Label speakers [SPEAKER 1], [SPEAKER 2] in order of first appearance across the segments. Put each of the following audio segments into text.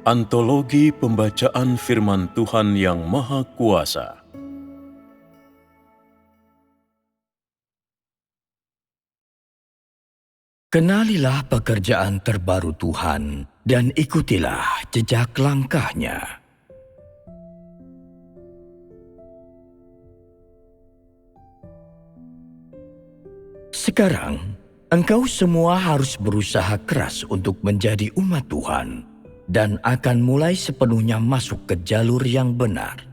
[SPEAKER 1] Antologi Pembacaan Firman Tuhan yang Maha Kuasa.
[SPEAKER 2] Kenalilah pekerjaan terbaru Tuhan dan ikutilah jejak langkah-Nya. Sekarang, engkau semua harus berusaha keras untuk menjadi umat Tuhan dan akan mulai sepenuhnya masuk ke jalur yang benar.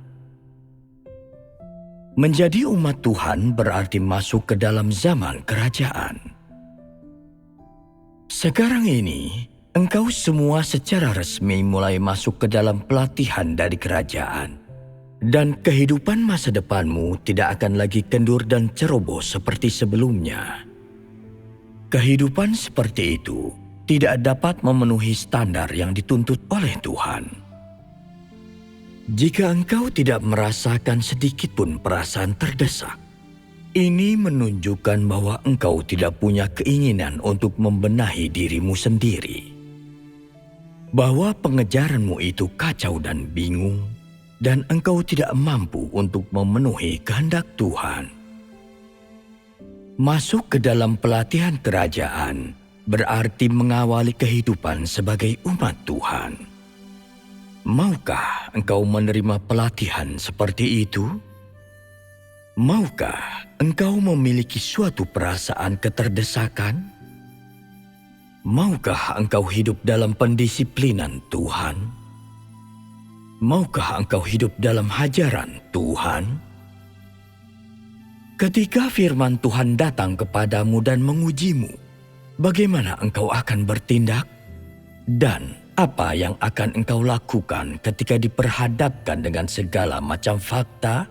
[SPEAKER 2] Menjadi umat Tuhan berarti masuk ke dalam zaman kerajaan. Sekarang ini, engkau semua secara resmi mulai masuk ke dalam pelatihan dari kerajaan. Dan kehidupan masa depanmu tidak akan lagi kendur dan ceroboh seperti sebelumnya. Kehidupan seperti itu tidak dapat memenuhi standar yang dituntut oleh Tuhan. Jika engkau tidak merasakan sedikit pun perasaan terdesak, ini menunjukkan bahwa engkau tidak punya keinginan untuk membenahi dirimu sendiri. Bahwa pengejaranmu itu kacau dan bingung, dan engkau tidak mampu untuk memenuhi kehendak Tuhan. Masuk ke dalam pelatihan kerajaan berarti mengawali kehidupan sebagai umat Tuhan. Maukah engkau menerima pelatihan seperti itu? Maukah engkau memiliki suatu perasaan keterdesakan? Maukah engkau hidup dalam pendisiplinan Tuhan? Maukah engkau hidup dalam hajaran Tuhan? Ketika firman Tuhan datang kepadamu dan mengujimu, bagaimana engkau akan bertindak? Dan apa yang akan engkau lakukan ketika diperhadapkan dengan segala macam fakta?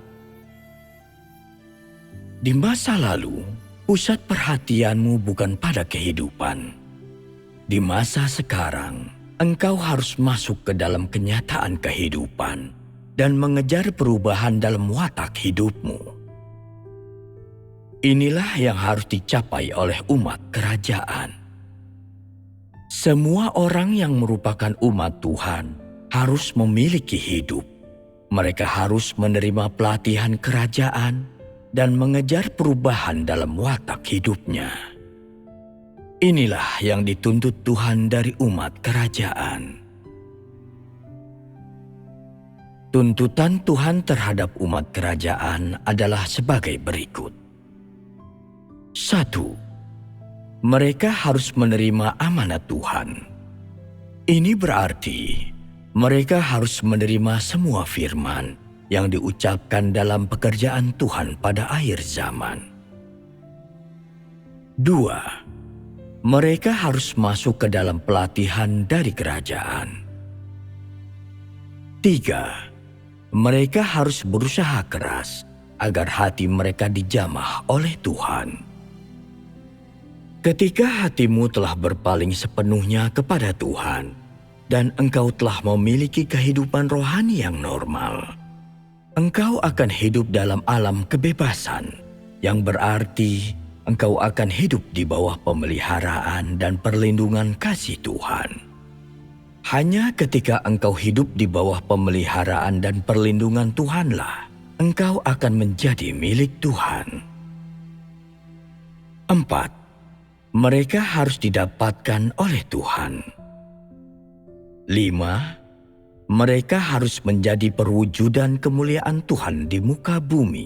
[SPEAKER 2] Di masa lalu, pusat perhatianmu bukan pada kehidupan. Di masa sekarang, engkau harus masuk ke dalam kenyataan kehidupan dan mengejar perubahan dalam watak hidupmu. Inilah yang harus dicapai oleh umat kerajaan. Semua orang yang merupakan umat Tuhan harus memiliki hidup. Mereka harus menerima pelatihan kerajaan dan mengejar perubahan dalam watak hidupnya. Inilah yang dituntut Tuhan dari umat kerajaan. Tuntutan Tuhan terhadap umat kerajaan adalah sebagai berikut. 1. Mereka harus menerima amanat Tuhan. Ini berarti mereka harus menerima semua firman yang diucapkan dalam pekerjaan Tuhan pada akhir zaman. 2. Mereka harus masuk ke dalam pelatihan dari kerajaan. 3. Mereka harus berusaha keras agar hati mereka dijamah oleh Tuhan. Ketika hatimu telah berpaling sepenuhnya kepada Tuhan dan engkau telah memiliki kehidupan rohani yang normal, engkau akan hidup dalam alam kebebasan, yang berarti engkau akan hidup di bawah pemeliharaan dan perlindungan kasih Tuhan. Hanya ketika engkau hidup di bawah pemeliharaan dan perlindungan Tuhanlah, engkau akan menjadi milik Tuhan. 4. Mereka harus didapatkan oleh Tuhan. 5. Mereka harus menjadi perwujudan kemuliaan Tuhan di muka bumi.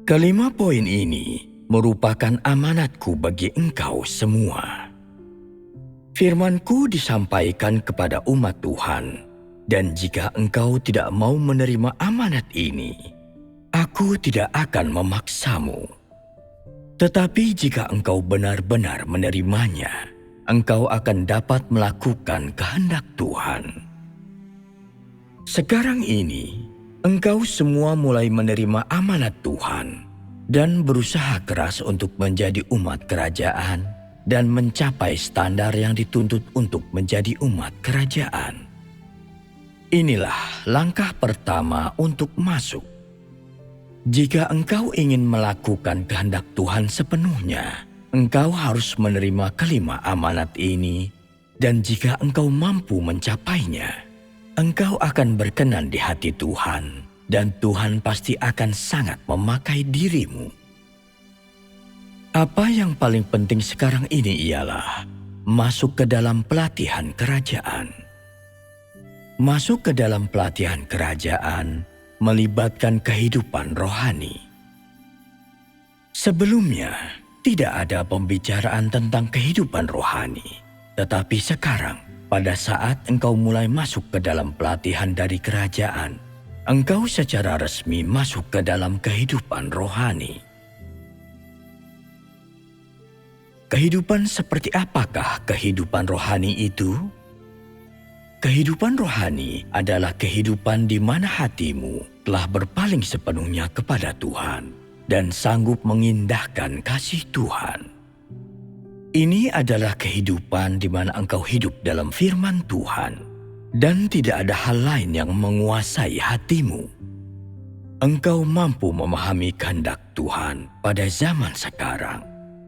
[SPEAKER 2] Kelima poin ini merupakan amanatku bagi engkau semua. Firmanku disampaikan kepada umat Tuhan, dan jika engkau tidak mau menerima amanat ini, aku tidak akan memaksamu. Tetapi jika engkau benar-benar menerimanya, engkau akan dapat melakukan kehendak Tuhan. Sekarang ini, engkau semua mulai menerima amanat Tuhan dan berusaha keras untuk menjadi umat kerajaan dan mencapai standar yang dituntut untuk menjadi umat kerajaan. Inilah langkah pertama untuk masuk. Jika engkau ingin melakukan kehendak Tuhan sepenuhnya, engkau harus menerima kelima amanat ini Dan jika engkau mampu mencapainya, engkau akan berkenan di hati Tuhan, dan Tuhan pasti akan sangat memakai dirimu. Apa yang paling penting sekarang ini ialah masuk ke dalam pelatihan kerajaan. Masuk ke dalam pelatihan kerajaan melibatkan kehidupan rohani. Sebelumnya, tidak ada pembicaraan tentang kehidupan rohani. Tetapi sekarang, pada saat engkau mulai masuk ke dalam pelatihan dari kerajaan, engkau secara resmi masuk ke dalam kehidupan rohani. Kehidupan seperti apakah kehidupan rohani itu? Kehidupan rohani adalah kehidupan di mana hatimu telah berpaling sepenuhnya kepada Tuhan dan sanggup mengindahkan kasih Tuhan. Ini adalah kehidupan di mana engkau hidup dalam firman Tuhan dan tidak ada hal lain yang menguasai hatimu. Engkau mampu memahami kehendak Tuhan pada zaman sekarang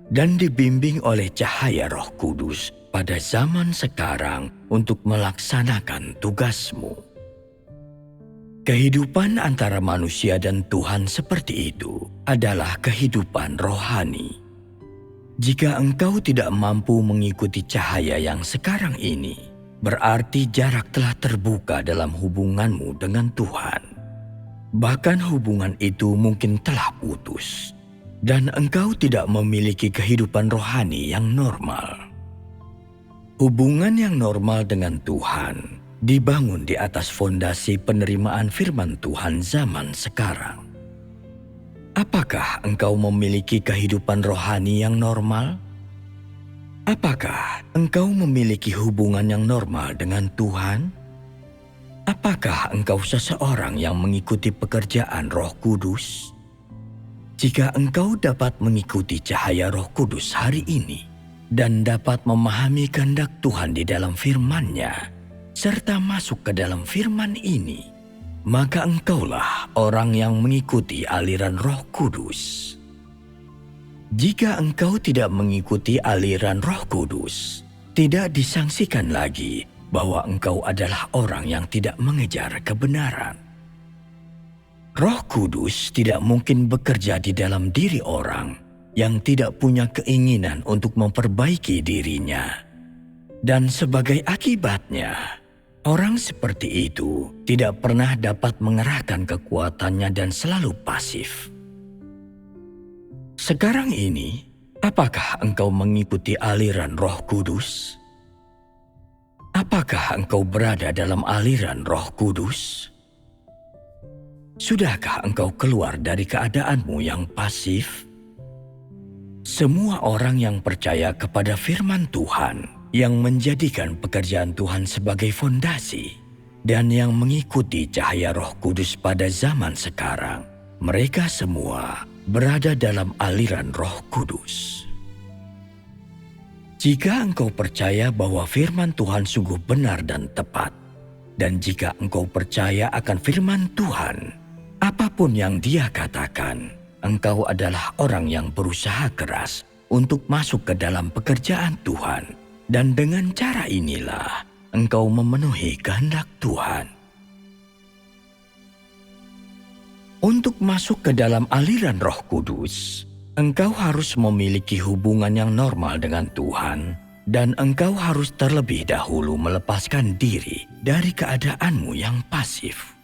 [SPEAKER 2] dan dibimbing oleh cahaya Roh Kudus pada zaman sekarang untuk melaksanakan tugasmu. Kehidupan antara manusia dan Tuhan seperti itu adalah kehidupan rohani. Jika engkau tidak mampu mengikuti cahaya yang sekarang ini, berarti jarak telah terbuka dalam hubunganmu dengan Tuhan. Bahkan hubungan itu mungkin telah putus, dan engkau tidak memiliki kehidupan rohani yang normal. Hubungan yang normal dengan Tuhan dibangun di atas fondasi penerimaan firman Tuhan zaman sekarang. Apakah engkau memiliki kehidupan rohani yang normal? Apakah engkau memiliki hubungan yang normal dengan Tuhan? Apakah engkau seseorang yang mengikuti pekerjaan Roh Kudus? Jika engkau dapat mengikuti cahaya Roh Kudus hari ini dan dapat memahami kehendak Tuhan di dalam firman-Nya, serta masuk ke dalam firman ini, maka engkaulah orang yang mengikuti aliran Roh Kudus. Jika engkau tidak mengikuti aliran Roh Kudus, tidak disangsikan lagi bahwa engkau adalah orang yang tidak mengejar kebenaran. Roh Kudus tidak mungkin bekerja di dalam diri orang yang tidak punya keinginan untuk memperbaiki dirinya. Dan sebagai akibatnya, orang seperti itu tidak pernah dapat mengerahkan kekuatannya dan selalu pasif. Sekarang ini, apakah engkau mengikuti aliran Roh Kudus? Apakah engkau berada dalam aliran Roh Kudus? Sudahkah engkau keluar dari keadaanmu yang pasif? Semua orang yang percaya kepada firman Tuhan, yang menjadikan pekerjaan Tuhan sebagai fondasi, dan yang mengikuti cahaya Roh Kudus pada zaman sekarang, mereka semua berada dalam aliran Roh Kudus. Jika engkau percaya bahwa firman Tuhan sungguh benar dan tepat, dan jika engkau percaya akan firman Tuhan, apapun yang Dia katakan, engkau adalah orang yang berusaha keras untuk masuk ke dalam pekerjaan Tuhan. Dan dengan cara inilah engkau memenuhi kehendak Tuhan. Untuk masuk ke dalam aliran Roh Kudus, engkau harus memiliki hubungan yang normal dengan Tuhan, dan engkau harus terlebih dahulu melepaskan diri dari keadaanmu yang pasif.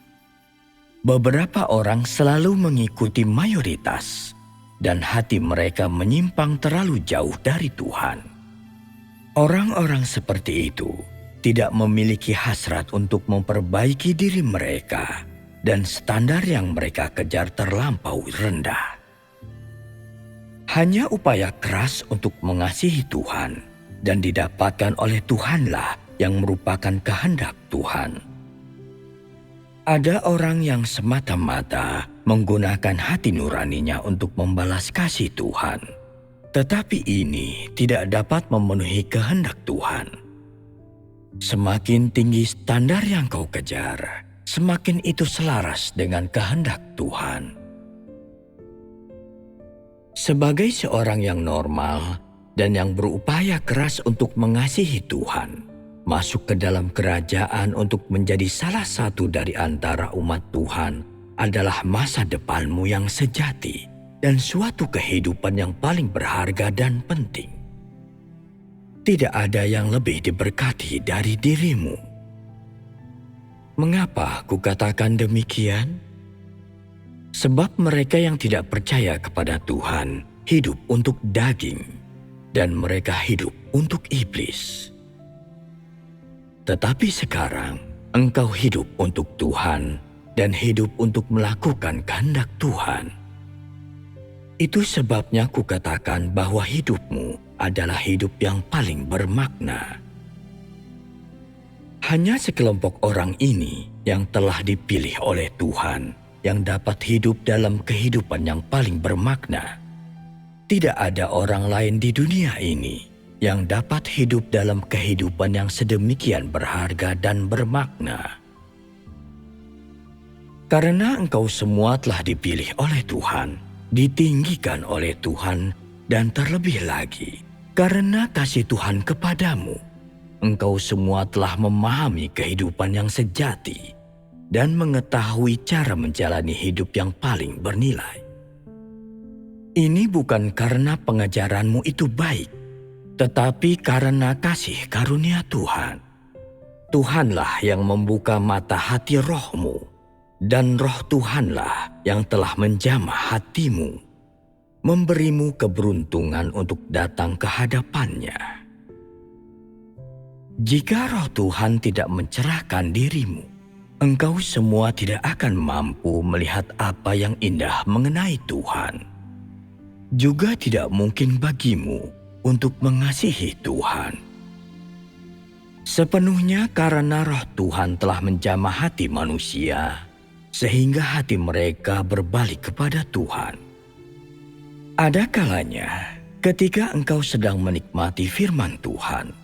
[SPEAKER 2] Beberapa orang selalu mengikuti mayoritas, dan hati mereka menyimpang terlalu jauh dari Tuhan. Orang-orang seperti itu tidak memiliki hasrat untuk memperbaiki diri mereka, dan standar yang mereka kejar terlampau rendah. Hanya upaya keras untuk mengasihi Tuhan dan didapatkan oleh Tuhanlah yang merupakan kehendak Tuhan. Ada orang yang semata-mata menggunakan hati nuraninya untuk membalas kasih Tuhan. Tetapi ini tidak dapat memenuhi kehendak Tuhan. Semakin tinggi standar yang kau kejar, semakin itu selaras dengan kehendak Tuhan. Sebagai seorang yang normal dan yang berupaya keras untuk mengasihi Tuhan, masuk ke dalam kerajaan untuk menjadi salah satu dari antara umat Tuhan adalah masa depanmu yang sejati dan suatu kehidupan yang paling berharga dan penting. Tidak ada yang lebih diberkati dari dirimu. Mengapa kukatakan demikian? Sebab mereka yang tidak percaya kepada Tuhan hidup untuk daging, dan mereka hidup untuk iblis. Tetapi sekarang engkau hidup untuk Tuhan dan hidup untuk melakukan kehendak Tuhan. Itu sebabnya kukatakan bahwa hidupmu adalah hidup yang paling bermakna. Hanya sekelompok orang ini yang telah dipilih oleh Tuhan yang dapat hidup dalam kehidupan yang paling bermakna. Tidak ada orang lain di dunia ini yang dapat hidup dalam kehidupan yang sedemikian berharga dan bermakna. Karena engkau semua telah dipilih oleh Tuhan, ditinggikan oleh Tuhan, dan terlebih lagi, karena kasih Tuhan kepadamu, engkau semua telah memahami kehidupan yang sejati dan mengetahui cara menjalani hidup yang paling bernilai. Ini bukan karena pengajaranmu itu baik, tetapi karena kasih karunia Tuhan. Tuhanlah yang membuka mata hati rohmu, dan roh Tuhanlah yang telah menjamah hatimu, memberimu keberuntungan untuk datang ke hadapannya. Jika roh Tuhan tidak mencerahkan dirimu, engkau semua tidak akan mampu melihat apa yang indah mengenai Tuhan. Juga tidak mungkin bagimu untuk mengasihi Tuhan. Sepenuhnya karena roh Tuhan telah menjamah hati manusia, sehingga hati mereka berbalik kepada Tuhan. Ada kalanya ketika engkau sedang menikmati firman Tuhan,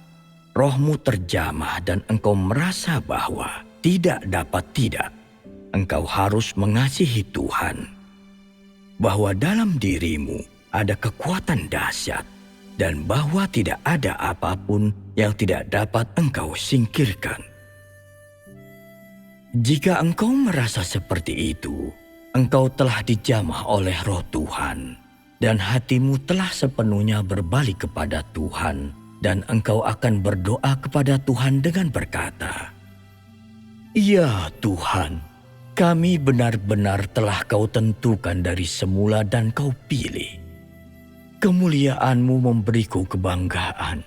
[SPEAKER 2] rohmu terjamah dan engkau merasa bahwa tidak dapat tidak, engkau harus mengasihi Tuhan. Bahwa dalam dirimu ada kekuatan dahsyat, dan bahwa tidak ada apapun yang tidak dapat engkau singkirkan. Jika engkau merasa seperti itu, engkau telah dijamah oleh roh Tuhan, dan hatimu telah sepenuhnya berbalik kepada Tuhan, dan engkau akan berdoa kepada Tuhan dengan berkata, "Ya Tuhan, kami benar-benar telah Kau tentukan dari semula dan Kau pilih. Kemuliaan-Mu memberiku kebanggaan,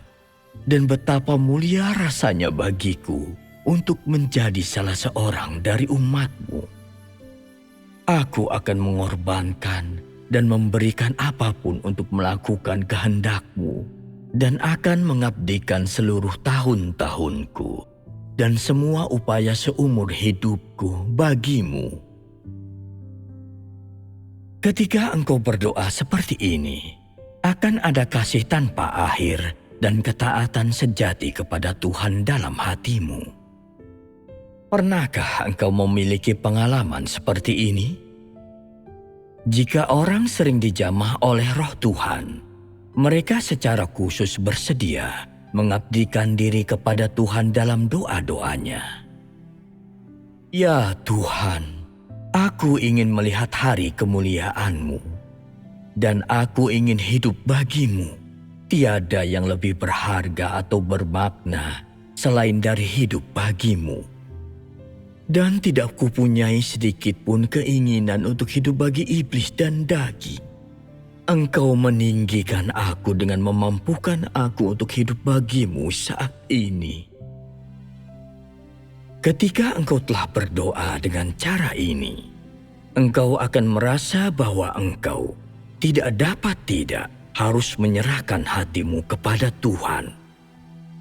[SPEAKER 2] dan betapa mulia rasanya bagiku untuk menjadi salah seorang dari umat-Mu. Aku akan mengorbankan dan memberikan apapun untuk melakukan kehendak-Mu, dan akan mengabdikan seluruh tahun-tahunku dan semua upaya seumur hidupku bagi-Mu." Ketika engkau berdoa seperti ini, akan ada kasih tanpa akhir dan ketaatan sejati kepada Tuhan dalam hatimu. Pernahkah engkau memiliki pengalaman seperti ini? Jika orang sering dijamah oleh roh Tuhan, mereka secara khusus bersedia mengabdikan diri kepada Tuhan dalam doa-doanya. "Ya Tuhan, aku ingin melihat hari kemuliaan-Mu, dan aku ingin hidup bagi-Mu. Tiada yang lebih berharga atau bermakna selain dari hidup bagi-Mu. Dan tidak kupunyai sedikit pun keinginan untuk hidup bagi iblis dan daging. Engkau meninggikan aku dengan memampukan aku untuk hidup bagi-Mu saat ini." Ketika engkau telah berdoa dengan cara ini, engkau akan merasa bahwa engkau tidak dapat tidak harus menyerahkan hatimu kepada Tuhan,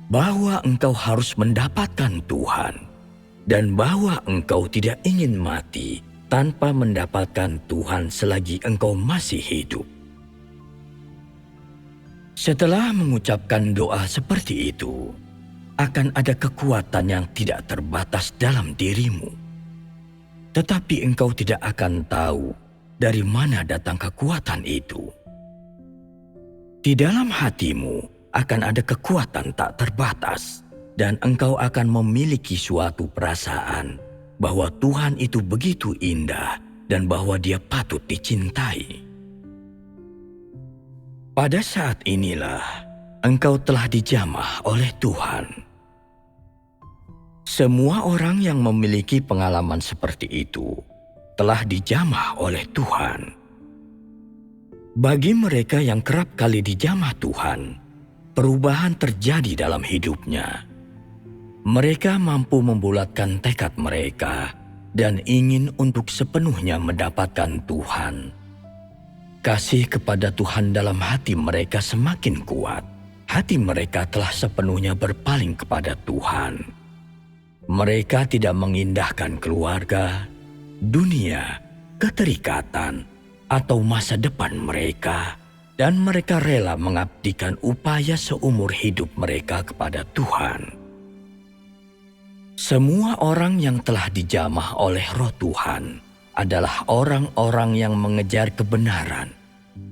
[SPEAKER 2] bahwa engkau harus mendapatkan Tuhan, dan bahwa engkau tidak ingin mati tanpa mendapatkan Tuhan selagi engkau masih hidup. Setelah mengucapkan doa seperti itu, akan ada kekuatan yang tidak terbatas dalam dirimu. Tetapi engkau tidak akan tahu dari mana datang kekuatan itu. Di dalam hatimu akan ada kekuatan tak terbatas, dan engkau akan memiliki suatu perasaan bahwa Tuhan itu begitu indah dan bahwa Dia patut dicintai. Pada saat inilah engkau telah dijamah oleh Tuhan. Semua orang yang memiliki pengalaman seperti itu telah dijamah oleh Tuhan. Bagi mereka yang kerap kali dijamah Tuhan, perubahan terjadi dalam hidupnya. Mereka mampu membulatkan tekad mereka dan ingin untuk sepenuhnya mendapatkan Tuhan. Kasih kepada Tuhan dalam hati mereka semakin kuat. Hati mereka telah sepenuhnya berpaling kepada Tuhan. Mereka tidak mengindahkan keluarga, dunia, keterikatan, atau masa depan mereka, dan mereka rela mengabdikan upaya seumur hidup mereka kepada Tuhan. Semua orang yang telah dijamah oleh Roh Tuhan adalah orang-orang yang mengejar kebenaran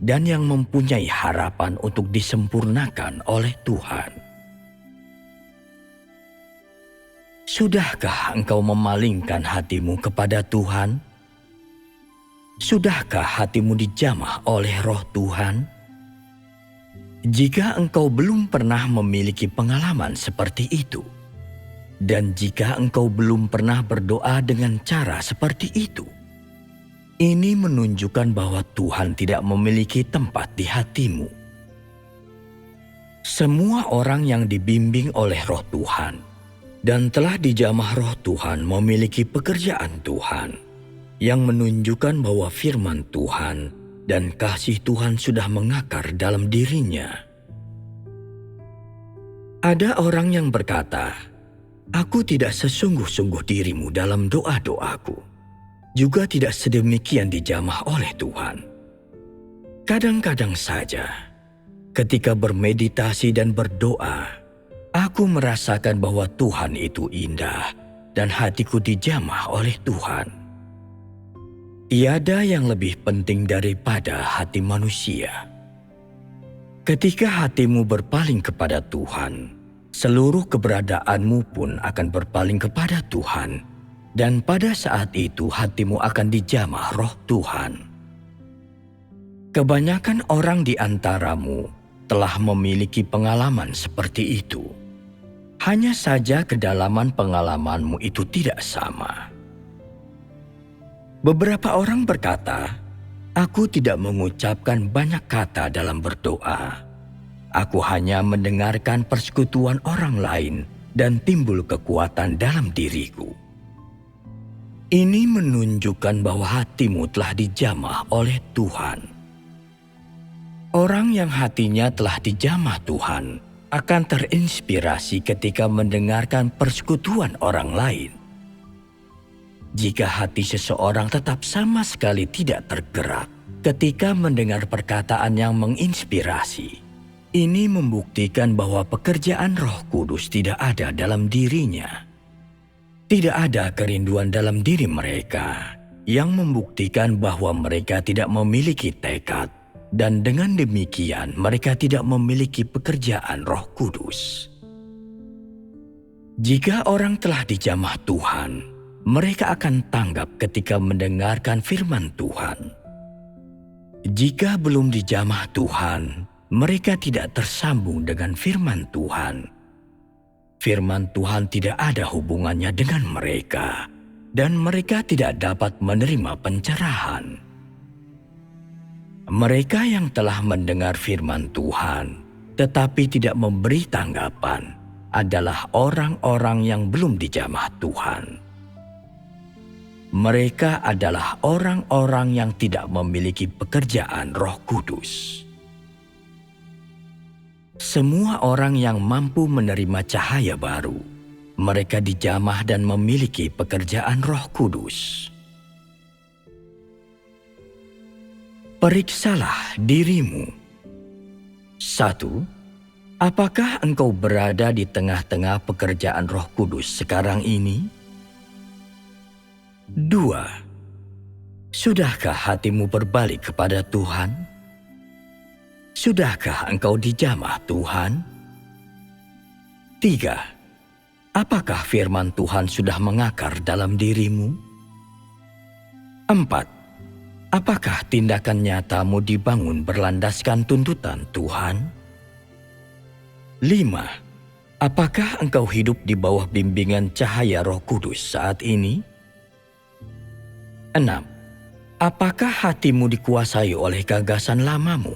[SPEAKER 2] dan yang mempunyai harapan untuk disempurnakan oleh Tuhan. Sudahkah engkau memalingkan hatimu kepada Tuhan? Sudahkah hatimu dijamah oleh Roh Tuhan? Jika engkau belum pernah memiliki pengalaman seperti itu, dan jika engkau belum pernah berdoa dengan cara seperti itu, ini menunjukkan bahwa Tuhan tidak memiliki tempat di hatimu. Semua orang yang dibimbing oleh Roh Tuhan dan telah dijamah Roh Tuhan memiliki pekerjaan Tuhan, yang menunjukkan bahwa firman Tuhan dan kasih Tuhan sudah mengakar dalam dirinya. Ada orang yang berkata, "Aku tidak sesungguh-sungguh dirimu dalam doa-doaku, juga tidak sedemikian dijamah oleh Tuhan." Kadang-kadang saja, ketika bermeditasi dan berdoa, aku merasakan bahwa Tuhan itu indah dan hatiku dijamah oleh Tuhan. Tiada yang lebih penting daripada hati manusia. Ketika hatimu berpaling kepada Tuhan, seluruh keberadaanmu pun akan berpaling kepada Tuhan, dan pada saat itu hatimu akan dijamah Roh Tuhan. Kebanyakan orang di antaramu telah memiliki pengalaman seperti itu. Hanya saja kedalaman pengalamanmu itu tidak sama. Beberapa orang berkata, "Aku tidak mengucapkan banyak kata dalam berdoa. Aku hanya mendengarkan persekutuan orang lain dan timbul kekuatan dalam diriku." Ini menunjukkan bahwa hatimu telah dijamah oleh Tuhan. Orang yang hatinya telah dijamah Tuhan akan terinspirasi ketika mendengarkan persekutuan orang lain. Jika hati seseorang tetap sama sekali tidak tergerak ketika mendengar perkataan yang menginspirasi, ini membuktikan bahwa pekerjaan Roh Kudus tidak ada dalam dirinya. Tidak ada kerinduan dalam diri mereka yang membuktikan bahwa mereka tidak memiliki tekad, dan dengan demikian mereka tidak memiliki pekerjaan Roh Kudus. Jika orang telah dijamah Tuhan, mereka akan tanggap ketika mendengarkan firman Tuhan. Jika belum dijamah Tuhan, mereka tidak tersambung dengan firman Tuhan. Firman Tuhan tidak ada hubungannya dengan mereka, dan mereka tidak dapat menerima pencerahan. Mereka yang telah mendengar firman Tuhan, tetapi tidak memberi tanggapan, adalah orang-orang yang belum dijamah Tuhan. Mereka adalah orang-orang yang tidak memiliki pekerjaan Roh Kudus. Semua orang yang mampu menerima cahaya baru, mereka dijamah dan memiliki pekerjaan Roh Kudus. Periksalah dirimu. 1. Apakah engkau berada di tengah-tengah pekerjaan Roh Kudus sekarang ini? 2. Sudahkah hatimu berbalik kepada Tuhan? Sudahkah engkau dijamah Tuhan? 3. Apakah firman Tuhan sudah mengakar dalam dirimu? 4. Apakah tindakan nyatamu dibangun berlandaskan tuntutan Tuhan? 5. Apakah engkau hidup di bawah bimbingan cahaya Roh Kudus saat ini? 6. Apakah hatimu dikuasai oleh gagasan lamamu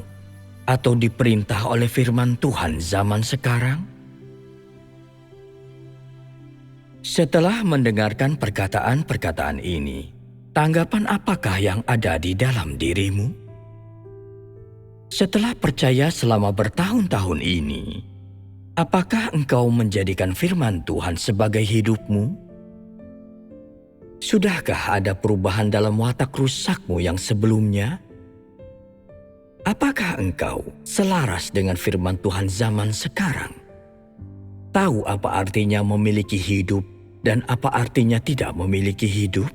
[SPEAKER 2] atau diperintah oleh firman Tuhan zaman sekarang? Setelah mendengarkan perkataan-perkataan ini, tanggapan apakah yang ada di dalam dirimu? Setelah percaya selama bertahun-tahun ini, apakah engkau menjadikan firman Tuhan sebagai hidupmu? Sudahkah ada perubahan dalam watak rusakmu yang sebelumnya? Apakah engkau selaras dengan firman Tuhan zaman sekarang? Tahu apa artinya memiliki hidup dan apa artinya tidak memiliki hidup?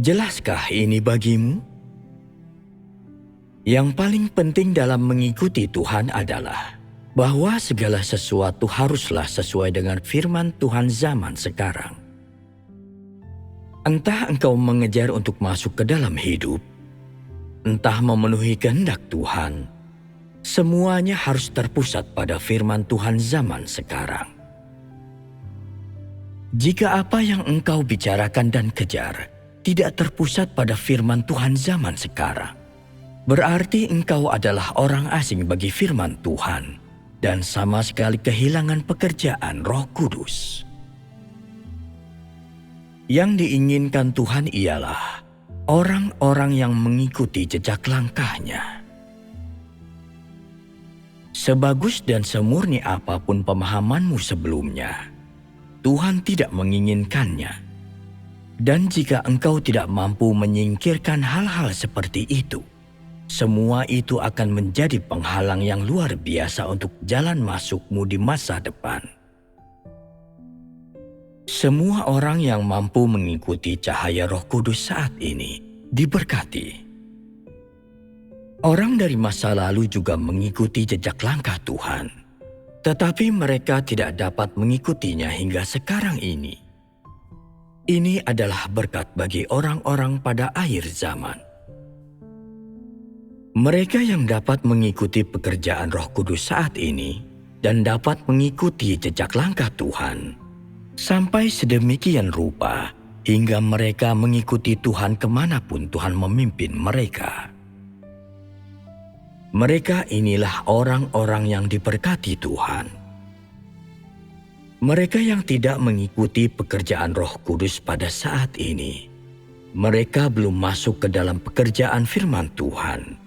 [SPEAKER 2] Jelaskah ini bagimu? Yang paling penting dalam mengikuti Tuhan adalah bahwa segala sesuatu haruslah sesuai dengan firman Tuhan zaman sekarang. Entah engkau mengejar untuk masuk ke dalam hidup, entah memenuhi kehendak Tuhan, semuanya harus terpusat pada firman Tuhan zaman sekarang. Jika apa yang engkau bicarakan dan kejar tidak terpusat pada firman Tuhan zaman sekarang, berarti engkau adalah orang asing bagi firman Tuhan dan sama sekali kehilangan pekerjaan Roh Kudus. Yang diinginkan Tuhan ialah orang-orang yang mengikuti jejak langkahnya. Sebagus dan semurni apapun pemahamanmu sebelumnya, Tuhan tidak menginginkannya. Dan jika engkau tidak mampu menyingkirkan hal-hal seperti itu, semua itu akan menjadi penghalang yang luar biasa untuk jalan masukmu di masa depan. Semua orang yang mampu mengikuti cahaya Roh Kudus saat ini diberkati. Orang dari masa lalu juga mengikuti jejak langkah Tuhan, tetapi mereka tidak dapat mengikutinya hingga sekarang ini. Ini adalah berkat bagi orang-orang pada akhir zaman. Mereka yang dapat mengikuti pekerjaan Roh Kudus saat ini dan dapat mengikuti jejak langkah Tuhan sampai sedemikian rupa hingga mereka mengikuti Tuhan kemanapun Tuhan memimpin mereka. Mereka inilah orang-orang yang diberkati Tuhan. Mereka yang tidak mengikuti pekerjaan Roh Kudus pada saat ini, mereka belum masuk ke dalam pekerjaan firman Tuhan.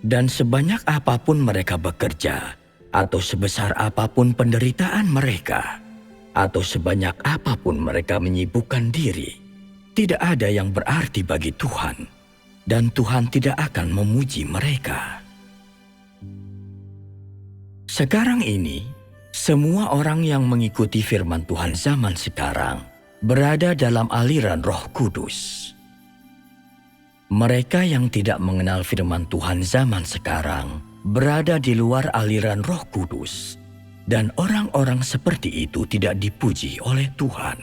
[SPEAKER 2] Dan sebanyak apapun mereka bekerja, atau sebesar apapun penderitaan mereka, atau sebanyak apapun mereka menyibukkan diri, tidak ada yang berarti bagi Tuhan, dan Tuhan tidak akan memuji mereka. Sekarang ini, semua orang yang mengikuti firman Tuhan zaman sekarang berada dalam aliran Roh Kudus. Mereka yang tidak mengenal firman Tuhan zaman sekarang berada di luar aliran Roh Kudus. Dan orang-orang seperti itu tidak dipuji oleh Tuhan.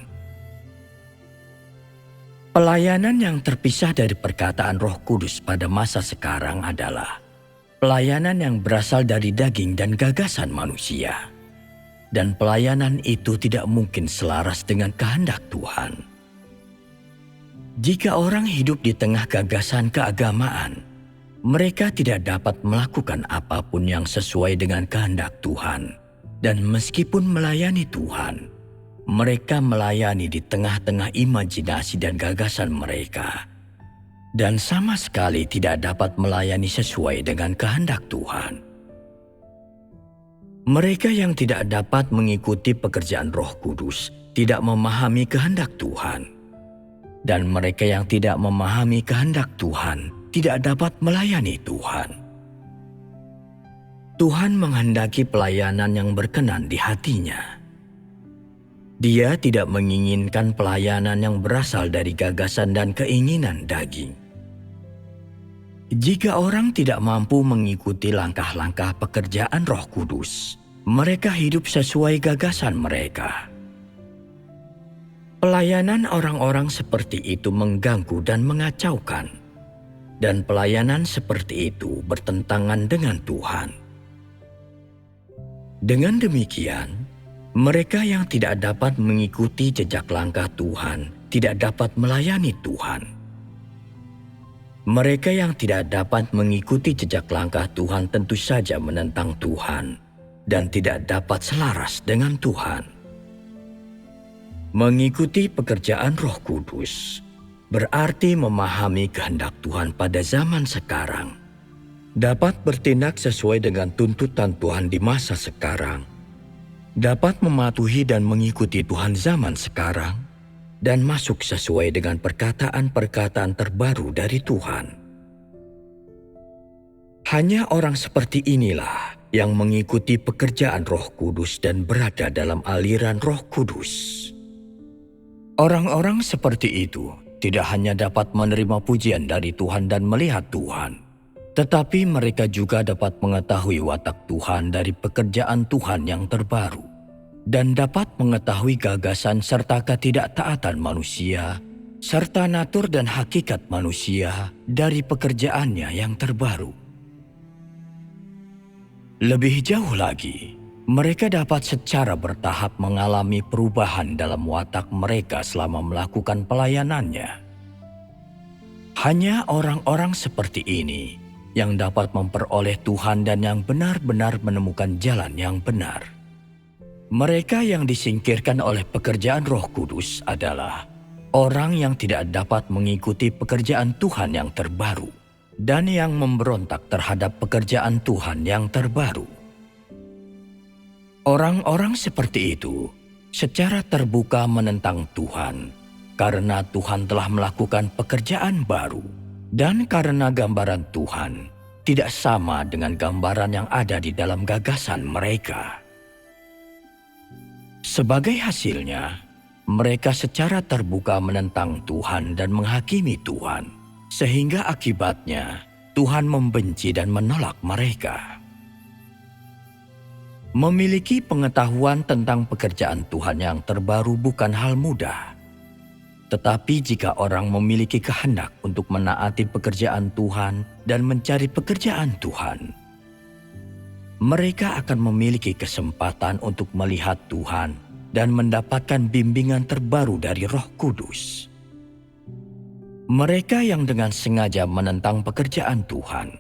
[SPEAKER 2] Pelayanan yang terpisah dari perkataan Roh Kudus pada masa sekarang adalah pelayanan yang berasal dari daging dan gagasan manusia. Dan pelayanan itu tidak mungkin selaras dengan kehendak Tuhan. Jika orang hidup di tengah gagasan keagamaan, mereka tidak dapat melakukan apapun yang sesuai dengan kehendak Tuhan. Dan meskipun melayani Tuhan, mereka melayani di tengah-tengah imajinasi dan gagasan mereka. Dan sama sekali tidak dapat melayani sesuai dengan kehendak Tuhan. Mereka yang tidak dapat mengikuti pekerjaan Roh Kudus tidak memahami kehendak Tuhan. Dan mereka yang tidak memahami kehendak Tuhan tidak dapat melayani Tuhan. Tuhan menghendaki pelayanan yang berkenan di hatinya. Dia tidak menginginkan pelayanan yang berasal dari gagasan dan keinginan daging. Jika orang tidak mampu mengikuti langkah-langkah pekerjaan Roh Kudus, Mereka hidup sesuai gagasan mereka. Pelayanan orang-orang seperti itu mengganggu dan mengacaukan, dan pelayanan seperti itu bertentangan dengan Tuhan. Dengan demikian, mereka yang tidak dapat mengikuti jejak langkah Tuhan tidak dapat melayani Tuhan. Mereka yang tidak dapat mengikuti jejak langkah Tuhan tentu saja menentang Tuhan dan tidak dapat selaras dengan Tuhan. Mengikuti pekerjaan Roh Kudus berarti memahami kehendak Tuhan pada zaman sekarang, dapat bertindak sesuai dengan tuntutan Tuhan di masa sekarang, dapat mematuhi dan mengikuti Tuhan zaman sekarang, dan masuk sesuai dengan perkataan-perkataan terbaru dari Tuhan. Hanya orang seperti inilah yang mengikuti pekerjaan Roh Kudus dan berada dalam aliran Roh Kudus. Orang-orang seperti itu tidak hanya dapat menerima pujian dari Tuhan dan melihat Tuhan, tetapi mereka juga dapat mengetahui watak Tuhan dari pekerjaan Tuhan yang terbaru, dan dapat mengetahui gagasan serta ketidaktaatan manusia, serta natur dan hakikat manusia dari pekerjaannya yang terbaru. Lebih jauh lagi, mereka dapat secara bertahap mengalami perubahan dalam watak mereka selama melakukan pelayanannya. Hanya orang-orang seperti ini yang dapat memperoleh Tuhan dan yang benar-benar menemukan jalan yang benar. Mereka yang disingkirkan oleh pekerjaan Roh Kudus adalah orang yang tidak dapat mengikuti pekerjaan Tuhan yang terbaru dan yang memberontak terhadap pekerjaan Tuhan yang terbaru. Orang-orang seperti itu secara terbuka menentang Tuhan karena Tuhan telah melakukan pekerjaan baru dan karena gambaran Tuhan tidak sama dengan gambaran yang ada di dalam gagasan mereka. Sebagai hasilnya, mereka secara terbuka menentang Tuhan dan menghakimi Tuhan, sehingga akibatnya Tuhan membenci dan menolak mereka. Memiliki pengetahuan tentang pekerjaan Tuhan yang terbaru bukan hal mudah. Tetapi jika orang memiliki kehendak untuk menaati pekerjaan Tuhan dan mencari pekerjaan Tuhan, mereka akan memiliki kesempatan untuk melihat Tuhan dan mendapatkan bimbingan terbaru dari Roh Kudus. Mereka yang dengan sengaja menentang pekerjaan Tuhan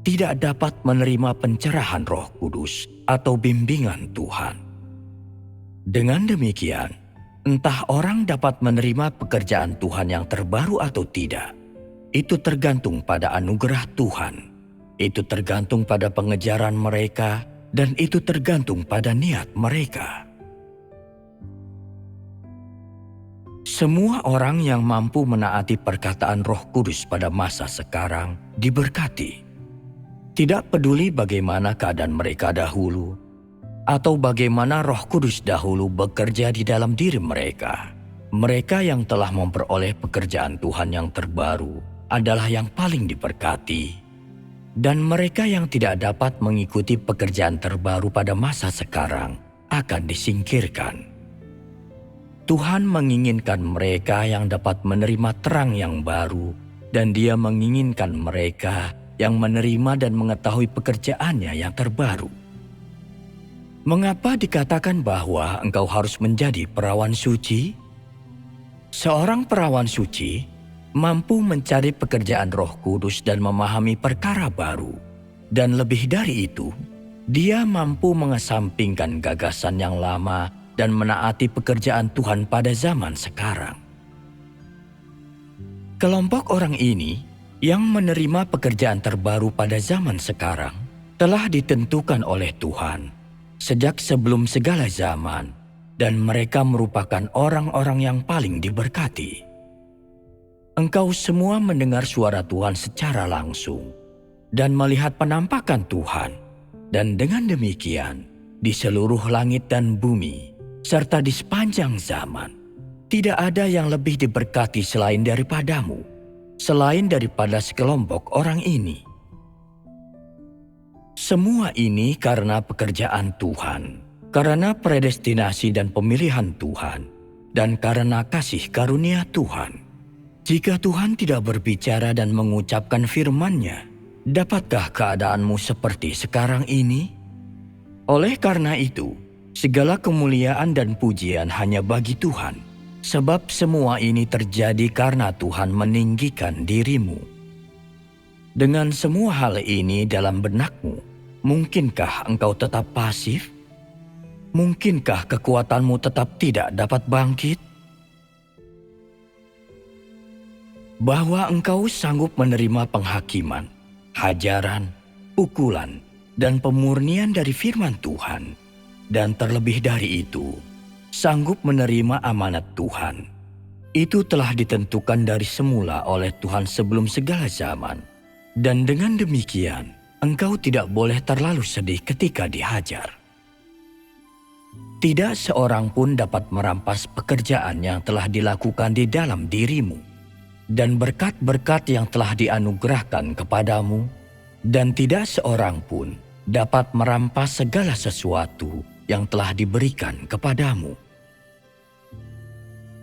[SPEAKER 2] tidak dapat menerima pencerahan Roh Kudus atau bimbingan Tuhan. Dengan demikian, entah orang dapat menerima pekerjaan Tuhan yang terbaru atau tidak, itu tergantung pada anugerah Tuhan, itu tergantung pada pengejaran mereka, dan itu tergantung pada niat mereka. Semua orang yang mampu menaati perkataan Roh Kudus pada masa sekarang diberkati. Tidak peduli bagaimana keadaan mereka dahulu, atau bagaimana Roh Kudus dahulu bekerja di dalam diri mereka. Mereka yang telah memperoleh pekerjaan Tuhan yang terbaru adalah yang paling diberkati. Dan mereka yang tidak dapat mengikuti pekerjaan terbaru pada masa sekarang akan disingkirkan. Tuhan menginginkan mereka yang dapat menerima terang yang baru, dan Dia menginginkan mereka yang menerima dan mengetahui pekerjaannya yang terbaru. Mengapa dikatakan bahwa engkau harus menjadi perawan suci? Seorang perawan suci mampu mencari pekerjaan Roh Kudus dan memahami perkara baru. Dan lebih dari itu, dia mampu mengesampingkan gagasan yang lama dan menaati pekerjaan Tuhan pada zaman sekarang. Kelompok orang ini yang menerima pekerjaan terbaru pada zaman sekarang telah ditentukan oleh Tuhan sejak sebelum segala zaman, dan mereka merupakan orang-orang yang paling diberkati. Engkau semua mendengar suara Tuhan secara langsung dan melihat penampakan Tuhan, dan dengan demikian di seluruh langit dan bumi serta di sepanjang zaman tidak ada yang lebih diberkati selain daripadamu, selain daripada sekelompok orang ini. Semua ini karena pekerjaan Tuhan, karena predestinasi dan pemilihan Tuhan, dan karena kasih karunia Tuhan. Jika Tuhan tidak berbicara dan mengucapkan firman-Nya, dapatkah keadaanmu seperti sekarang ini? Oleh karena itu, segala kemuliaan dan pujian hanya bagi Tuhan, sebab semua ini terjadi karena Tuhan meninggikan dirimu. Dengan semua hal ini dalam benakmu, mungkinkah engkau tetap pasif? Mungkinkah kekuatanmu tetap tidak dapat bangkit? Bahwa engkau sanggup menerima penghakiman, hajaran, pukulan, dan pemurnian dari firman Tuhan, dan terlebih dari itu, sanggup menerima amanat Tuhan. Itu telah ditentukan dari semula oleh Tuhan sebelum segala zaman, dan dengan demikian, engkau tidak boleh terlalu sedih ketika dihajar. Tidak seorang pun dapat merampas pekerjaan yang telah dilakukan di dalam dirimu, dan berkat-berkat yang telah dianugerahkan kepadamu, dan tidak seorang pun dapat merampas segala sesuatu yang telah diberikan kepadamu.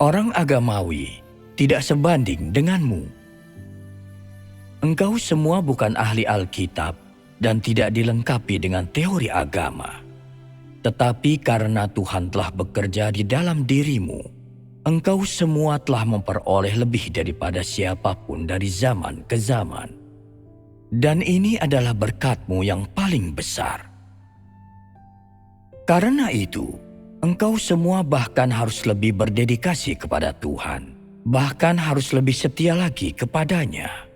[SPEAKER 2] Orang agamawi tidak sebanding denganmu. Engkau semua bukan ahli Alkitab dan tidak dilengkapi dengan teori agama. Tetapi karena Tuhan telah bekerja di dalam dirimu, engkau semua telah memperoleh lebih daripada siapapun dari zaman ke zaman. Dan ini adalah berkat-Mu yang paling besar. Karena itu, engkau semua bahkan harus lebih berdedikasi kepada Tuhan, bahkan harus lebih setia lagi kepadanya.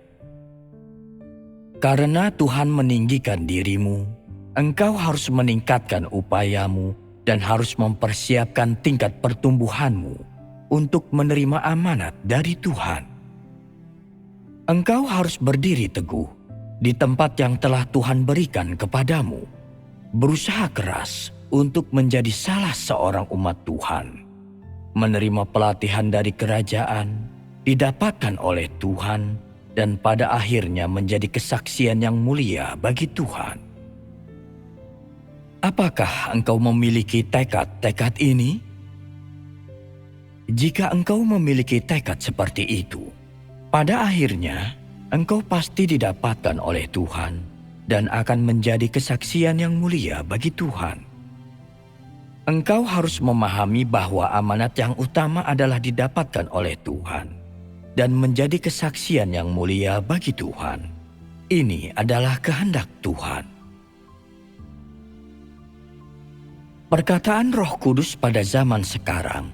[SPEAKER 2] Karena Tuhan meninggikan dirimu, engkau harus meningkatkan upayamu dan harus mempersiapkan tingkat pertumbuhanmu untuk menerima amanat dari Tuhan. Engkau harus berdiri teguh di tempat yang telah Tuhan berikan kepadamu, berusaha keras untuk menjadi salah seorang umat Tuhan, menerima pelatihan dari kerajaan, didapatkan oleh Tuhan, dan pada akhirnya menjadi kesaksian yang mulia bagi Tuhan. Apakah engkau memiliki tekad-tekad ini? Jika engkau memiliki tekad seperti itu, pada akhirnya engkau pasti didapatkan oleh Tuhan dan akan menjadi kesaksian yang mulia bagi Tuhan. Engkau harus memahami bahwa amanat yang utama adalah didapatkan oleh Tuhan dan menjadi kesaksian yang mulia bagi Tuhan. Ini adalah kehendak Tuhan. Perkataan Roh Kudus pada zaman sekarang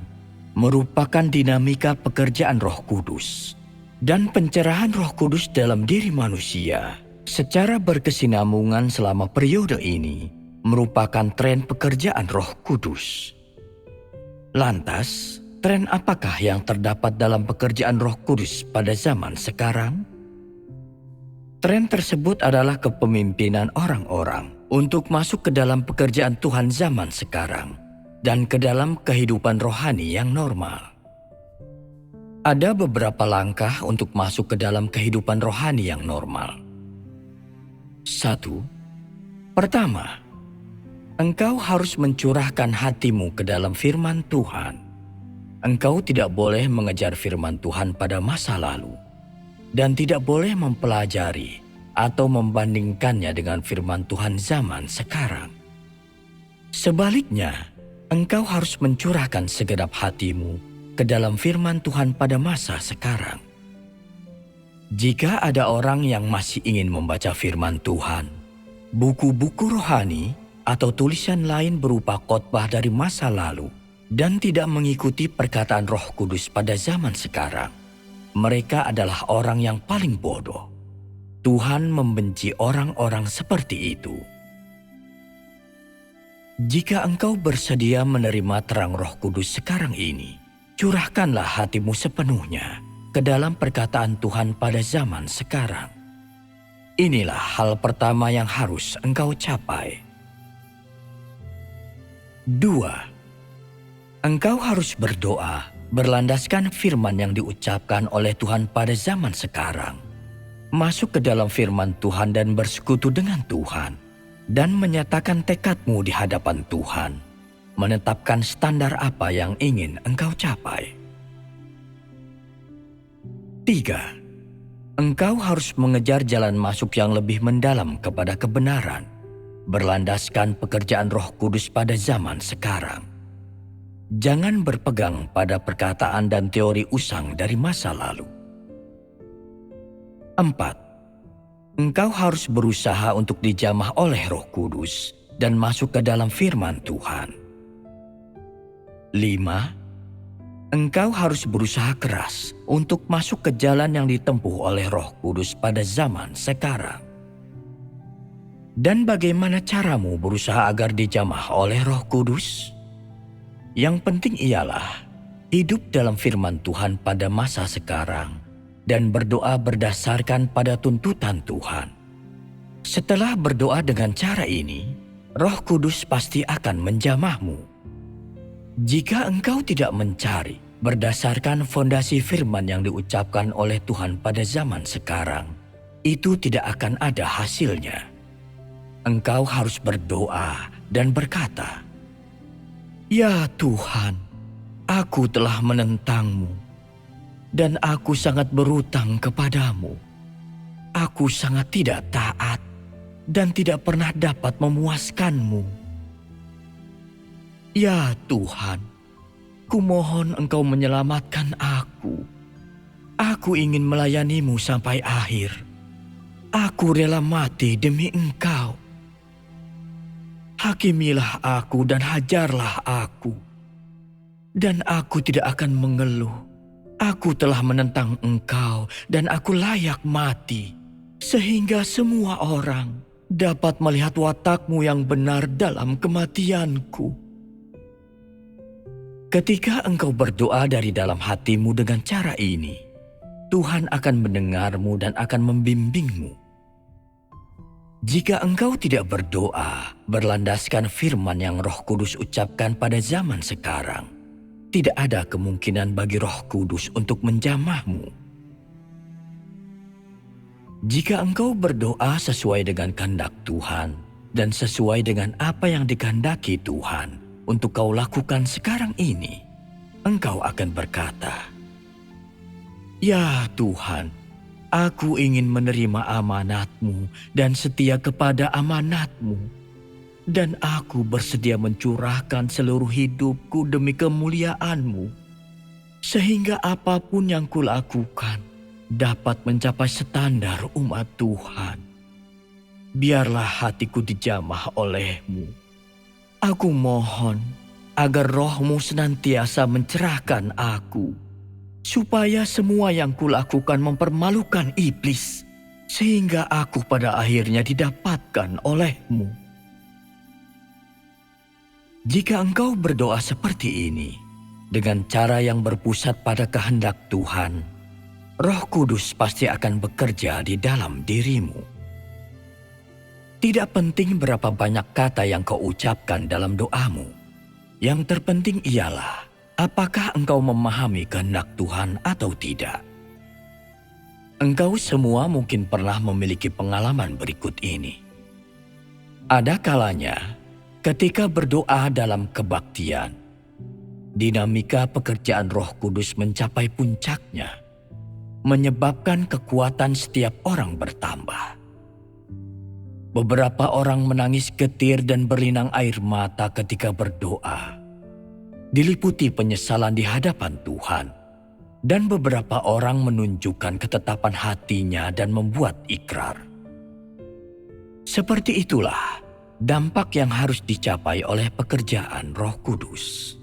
[SPEAKER 2] merupakan dinamika pekerjaan Roh Kudus dan pencerahan Roh Kudus dalam diri manusia secara berkesinambungan selama periode ini merupakan tren pekerjaan Roh Kudus. Lantas, tren apakah yang terdapat dalam pekerjaan Roh Kudus pada zaman sekarang? Tren tersebut adalah kepemimpinan orang-orang untuk masuk ke dalam pekerjaan Tuhan zaman sekarang dan ke dalam kehidupan rohani yang normal. Ada beberapa langkah untuk masuk ke dalam kehidupan rohani yang normal. 1. Pertama, engkau harus mencurahkan hatimu ke dalam firman Tuhan. Engkau tidak boleh mengejar firman Tuhan pada masa lalu dan tidak boleh mempelajari atau membandingkannya dengan firman Tuhan zaman sekarang. Sebaliknya, engkau harus mencurahkan segenap hatimu ke dalam firman Tuhan pada masa sekarang. Jika ada orang yang masih ingin membaca firman Tuhan, buku-buku rohani, atau tulisan lain berupa khotbah dari masa lalu, dan tidak mengikuti perkataan Roh Kudus pada zaman sekarang, mereka adalah orang yang paling bodoh. Tuhan membenci orang-orang seperti itu. Jika engkau bersedia menerima terang Roh Kudus sekarang ini, curahkanlah hatimu sepenuhnya ke dalam perkataan Tuhan pada zaman sekarang. Inilah hal pertama yang harus engkau capai. 2. Engkau harus berdoa berlandaskan firman yang diucapkan oleh Tuhan pada zaman sekarang. Masuk ke dalam firman Tuhan dan bersekutu dengan Tuhan, dan menyatakan tekadmu di hadapan Tuhan, menetapkan standar apa yang ingin engkau capai. 3. Engkau harus mengejar jalan masuk yang lebih mendalam kepada kebenaran, berlandaskan pekerjaan Roh Kudus pada zaman sekarang. Jangan berpegang pada perkataan dan teori usang dari masa lalu. 4. Engkau harus berusaha untuk dijamah oleh Roh Kudus dan masuk ke dalam firman Tuhan. 5. Engkau harus berusaha keras untuk masuk ke jalan yang ditempuh oleh Roh Kudus pada zaman sekarang. Dan bagaimana caramu berusaha agar dijamah oleh Roh Kudus? Yang penting ialah hidup dalam firman Tuhan pada masa sekarang dan berdoa berdasarkan pada tuntutan Tuhan. Setelah berdoa dengan cara ini, Roh Kudus pasti akan menjamahmu. Jika engkau tidak mencari berdasarkan fondasi firman yang diucapkan oleh Tuhan pada zaman sekarang, itu tidak akan ada hasilnya. Engkau harus berdoa dan berkata, "Ya Tuhan, aku telah menentang-Mu, dan aku sangat berutang kepadamu. Aku sangat tidak taat dan tidak pernah dapat memuaskan-Mu. Ya Tuhan, kumohon Engkau menyelamatkan aku. Aku ingin melayani-Mu sampai akhir. Aku rela mati demi Engkau. Hakimilah aku dan hajarlah aku. Dan aku tidak akan mengeluh. Aku telah menentang Engkau dan aku layak mati. Sehingga semua orang dapat melihat watak-Mu yang benar dalam kematianku." Ketika engkau berdoa dari dalam hatimu dengan cara ini, Tuhan akan mendengarmu dan akan membimbingmu. Jika engkau tidak berdoa berlandaskan firman yang Roh Kudus ucapkan pada zaman sekarang, tidak ada kemungkinan bagi Roh Kudus untuk menjamahmu. Jika engkau berdoa sesuai dengan kehendak Tuhan dan sesuai dengan apa yang dikehendaki Tuhan untuk kau lakukan sekarang ini, engkau akan berkata, "Ya Tuhan, aku ingin menerima amanat-Mu dan setia kepada amanat-Mu. Dan aku bersedia mencurahkan seluruh hidupku demi kemuliaan-Mu. Sehingga apapun yang kulakukan dapat mencapai standar umat Tuhan. Biarlah hatiku dijamah oleh-Mu. Aku mohon agar Roh-Mu senantiasa mencerahkan aku, supaya semua yang kulakukan mempermalukan iblis, sehingga aku pada akhirnya didapatkan oleh-Mu." Jika engkau berdoa seperti ini, dengan cara yang berpusat pada kehendak Tuhan, Roh Kudus pasti akan bekerja di dalam dirimu. Tidak penting berapa banyak kata yang kau ucapkan dalam doamu. Yang terpenting ialah apakah engkau memahami kehendak Tuhan atau tidak. Engkau semua mungkin pernah memiliki pengalaman berikut ini. Ada kalanya ketika berdoa dalam kebaktian, dinamika pekerjaan Roh Kudus mencapai puncaknya, menyebabkan kekuatan setiap orang bertambah. Beberapa orang menangis getir dan berlinang air mata ketika berdoa, diliputi penyesalan di hadapan Tuhan, dan beberapa orang menunjukkan ketetapan hatinya dan membuat ikrar. Seperti itulah dampak yang harus dicapai oleh pekerjaan Roh Kudus.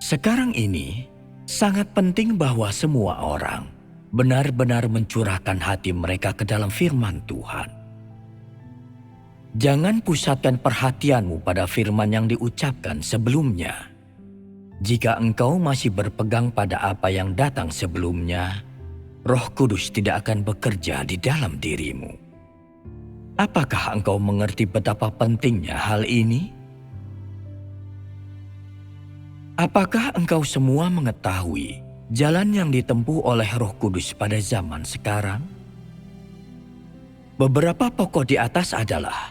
[SPEAKER 2] Sekarang ini, sangat penting bahwa semua orang benar-benar mencurahkan hati mereka ke dalam firman Tuhan. Jangan pusatkan perhatianmu pada firman yang diucapkan sebelumnya. Jika engkau masih berpegang pada apa yang datang sebelumnya, Roh Kudus tidak akan bekerja di dalam dirimu. Apakah engkau mengerti betapa pentingnya hal ini? Apakah engkau semua mengetahui jalan yang ditempuh oleh Roh Kudus pada zaman sekarang? Beberapa pokok di atas adalah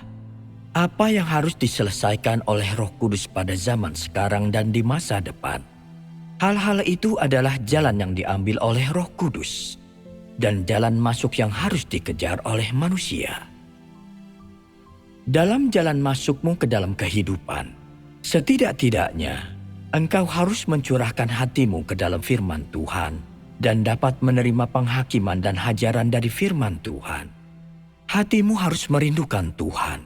[SPEAKER 2] apa yang harus diselesaikan oleh Roh Kudus pada zaman sekarang dan di masa depan. Hal-hal itu adalah jalan yang diambil oleh Roh Kudus dan jalan masuk yang harus dikejar oleh manusia. Dalam jalan masukmu ke dalam kehidupan, setidak-tidaknya engkau harus mencurahkan hatimu ke dalam firman Tuhan dan dapat menerima penghakiman dan hajaran dari firman Tuhan. Hatimu harus merindukan Tuhan.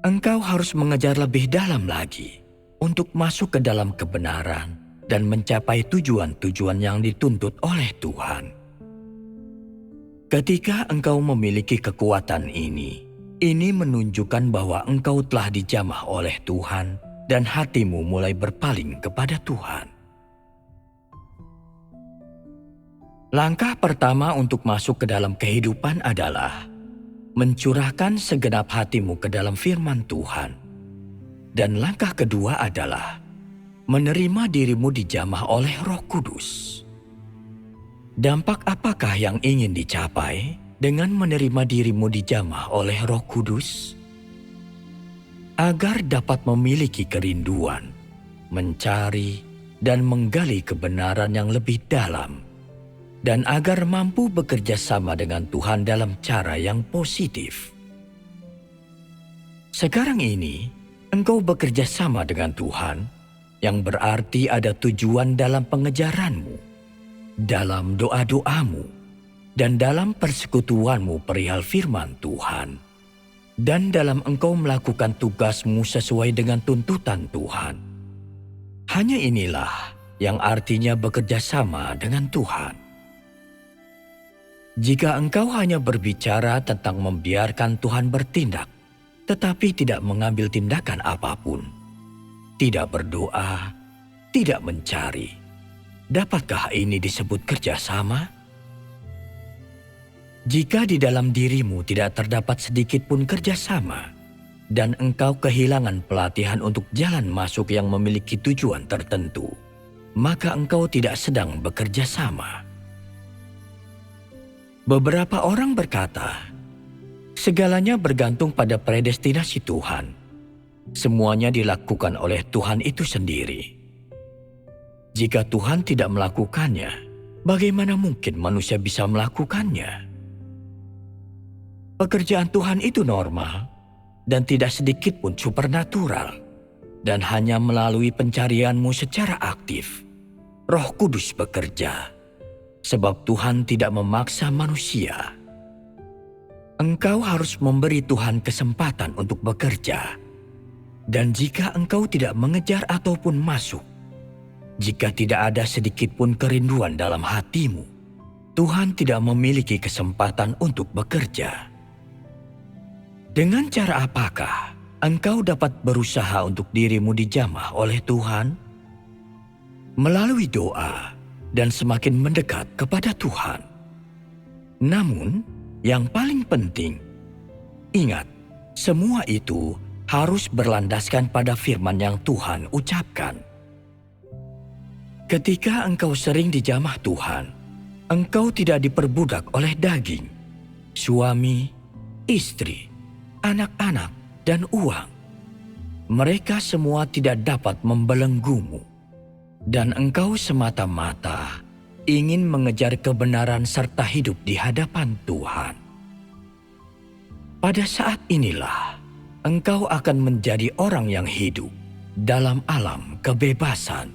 [SPEAKER 2] Engkau harus mengejar lebih dalam lagi untuk masuk ke dalam kebenaran dan mencapai tujuan-tujuan yang dituntut oleh Tuhan. Ketika engkau memiliki kekuatan ini menunjukkan bahwa engkau telah dijamah oleh Tuhan dan hatimu mulai berpaling kepada Tuhan. Langkah pertama untuk masuk ke dalam kehidupan adalah mencurahkan segenap hatimu ke dalam firman Tuhan. Dan langkah kedua adalah menerima dirimu dijamah oleh Roh Kudus. Dampak apakah yang ingin dicapai dengan menerima dirimu dijamah oleh Roh Kudus? Agar dapat memiliki kerinduan, mencari, dan menggali kebenaran yang lebih dalam, dan agar mampu bekerja sama dengan Tuhan dalam cara yang positif. Sekarang ini, engkau bekerja sama dengan Tuhan, yang berarti ada tujuan dalam pengejaranmu, dalam doa-doamu, dan dalam persekutuanmu perihal firman Tuhan, dan dalam engkau melakukan tugasmu sesuai dengan tuntutan Tuhan. Hanya inilah yang artinya bekerja sama dengan Tuhan. Jika engkau hanya berbicara tentang membiarkan Tuhan bertindak, tetapi tidak mengambil tindakan apapun, tidak berdoa, tidak mencari, dapatkah ini disebut kerjasama? Jika di dalam dirimu tidak terdapat sedikit pun kerjasama, dan engkau kehilangan pelatihan untuk jalan masuk yang memiliki tujuan tertentu, maka engkau tidak sedang bekerja sama. Beberapa orang berkata, segalanya bergantung pada predestinasi Tuhan. Semuanya dilakukan oleh Tuhan itu sendiri. Jika Tuhan tidak melakukannya, bagaimana mungkin manusia bisa melakukannya? Pekerjaan Tuhan itu normal dan tidak sedikit pun supernatural, dan hanya melalui pencarianmu secara aktif, Roh Kudus bekerja. Sebab Tuhan tidak memaksa manusia. Engkau harus memberi Tuhan kesempatan untuk bekerja. Dan jika engkau tidak mengejar ataupun masuk, jika tidak ada sedikit pun kerinduan dalam hatimu, Tuhan tidak memiliki kesempatan untuk bekerja. Dengan cara apakah engkau dapat berusaha untuk dirimu dijamah oleh Tuhan? Melalui doa dan semakin mendekat kepada Tuhan. Namun, yang paling penting, ingat, semua itu harus berlandaskan pada firman yang Tuhan ucapkan. Ketika engkau sering dijamah Tuhan, engkau tidak diperbudak oleh daging, suami, istri, anak-anak, dan uang. Mereka semua tidak dapat membelenggumu. Dan engkau semata-mata ingin mengejar kebenaran serta hidup di hadapan Tuhan. Pada saat inilah engkau akan menjadi orang yang hidup dalam alam kebebasan.